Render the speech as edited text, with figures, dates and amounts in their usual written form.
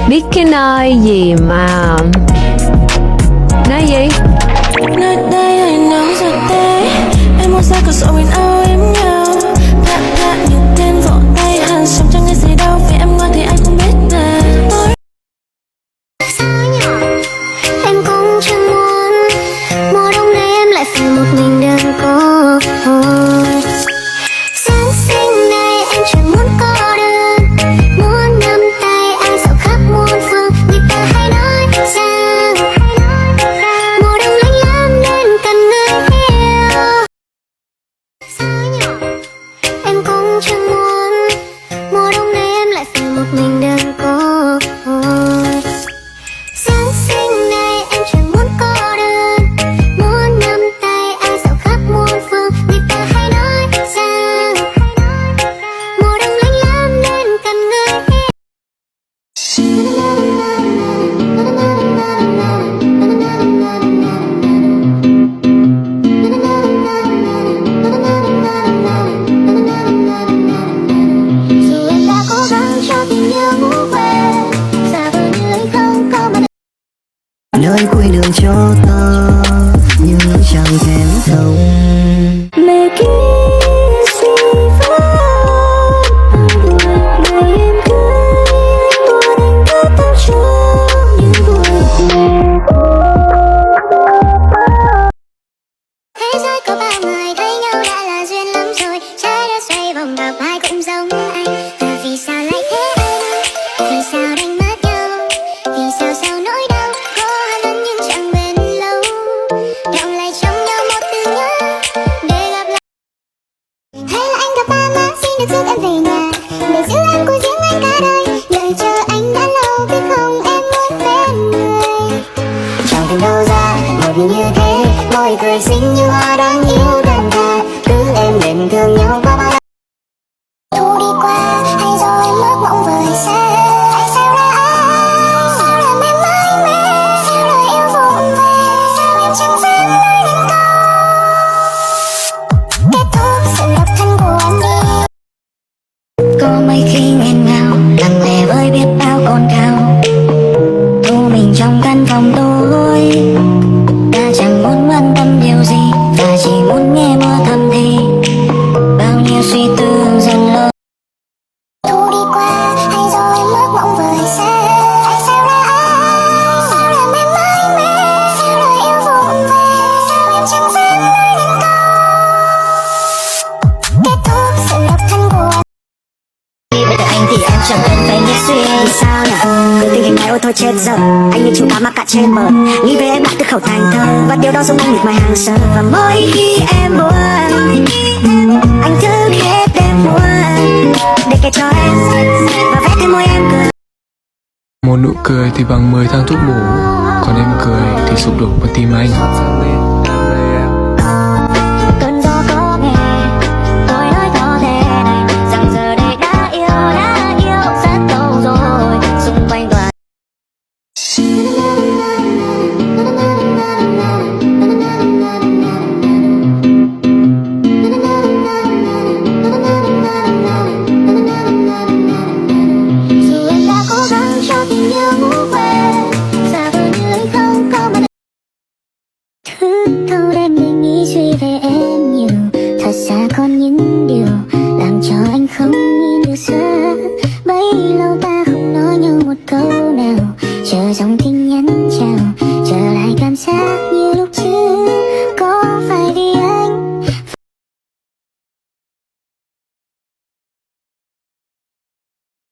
Biết cái nơi gì mà... Nơi gì? Nơi đây hơi nóng giọt tê. Em muốn ra cửa sổ bên áo em nhau. Lạ như tên vỗ tay hẳn sống chẳng nghe gì đâu. Vì em ngoan thì anh cũng biết mà. Sao nhỏ em cũng chẳng muốn mùa đông này em lại phải một mình đơn cô. Sáng sinh này em chẳng muốn cô đơn, muốn nắm tay anh dạo khắp muôn phương. Người ta hay nói rằng mùa đông lạnh lắm nên cần người yêu. Sao nhỏ em cũng chẳng muốn mùa đông này em lại phải một mình đơn cô. Sáng sinh này em chẳng muốn cô đơn, muốn nắm tay anh dạo khắp muôn phương. Người ta hay nói rằng mùa đông lạnh lắm nên cần người yêu. Dù em đã cố gắng cho tình yêu ngủ quên, xa vời như ấy không có mà. Nơi cuối đường cho ta nhưng chẳng thèm không. Me quise người em cưới buồn anh đã tập trung như buồn. Thế giới có bao người thấy nhau đã là duyên lắm rồi. Trái đất xoay vòng gặp ai cũng giống anh. Và vì sao lại thế anh? Vì sao đánh mất nhau? Vì sao sau nỗi đau có hơn nhưng chẳng bền lâu. Động lại trong nhau một từ nhớ để gặp lại. Hay là anh gặp ba má xin được giúp em về nhà để giữ em của riêng anh cả đời. Đợi chờ anh đã lâu biết không em muốn bên người. Chẳng tìm đâu ra một người như thế, môi cười xinh như hoa đáng yêu đậm đà. Cứ em đêm thương nhau qua bao. Thu đi qua hay rồi mơ mộng vời xa. Tại sao là anh? Sao làm em mãi mê? Sao lời yêu vụng về? Sao em chẳng dám nói nên câu kết thúc sự độc thân của em đi. Có mấy khi nghẹn ngào lặng lẽ với biết bao cồn cào, thu mình trong căn phòng tối. Ta chẳng muốn quan tâm điều gì và chỉ muốn nghe mơ thầm thì bao nhiêu suy tư dần lơ. Thu đi qua hay rồi mơ mộng vời xa. Tại sao là anh? Sao làm em mãi mê? Sao lời yêu vụng về? Sao em chẳng dám nói nên câu kết thúc sự độc thân của em. Khi với được anh thì em chẳng cần phải nghĩ suy. Vì sao nhỉ? Cứ tình hình này ôi thôi chết giờ. Anh như chú cá mắc cạn trên bờ, nghĩ về em lại từ khẩu thành thơ. Và điều đó giống anh miệt mài hàng sơ. Và mỗi khi em buồn anh thức hết đêm buồn để kể cho em và vẽ thêm môi em cười. Một nụ cười thì bằng 10 thang thuốc ngủ, còn em cười thì sụp đổ vào tim anh. Cơn gió có nghe tôi nói có thể này rằng giờ đây đã yêu rất lâu rồi. Xung quanh toàn dù em đã cố gắng cho tình yêu ngủ quên, xa vời như ấy không có mà. Thức thâu đêm để nghĩ suy về em nhiều. Thật ra còn những điều làm cho anh không nhìn được xa. Bấy lâu ta không nói nhau một câu nào, chờ dòng tin nhắn chào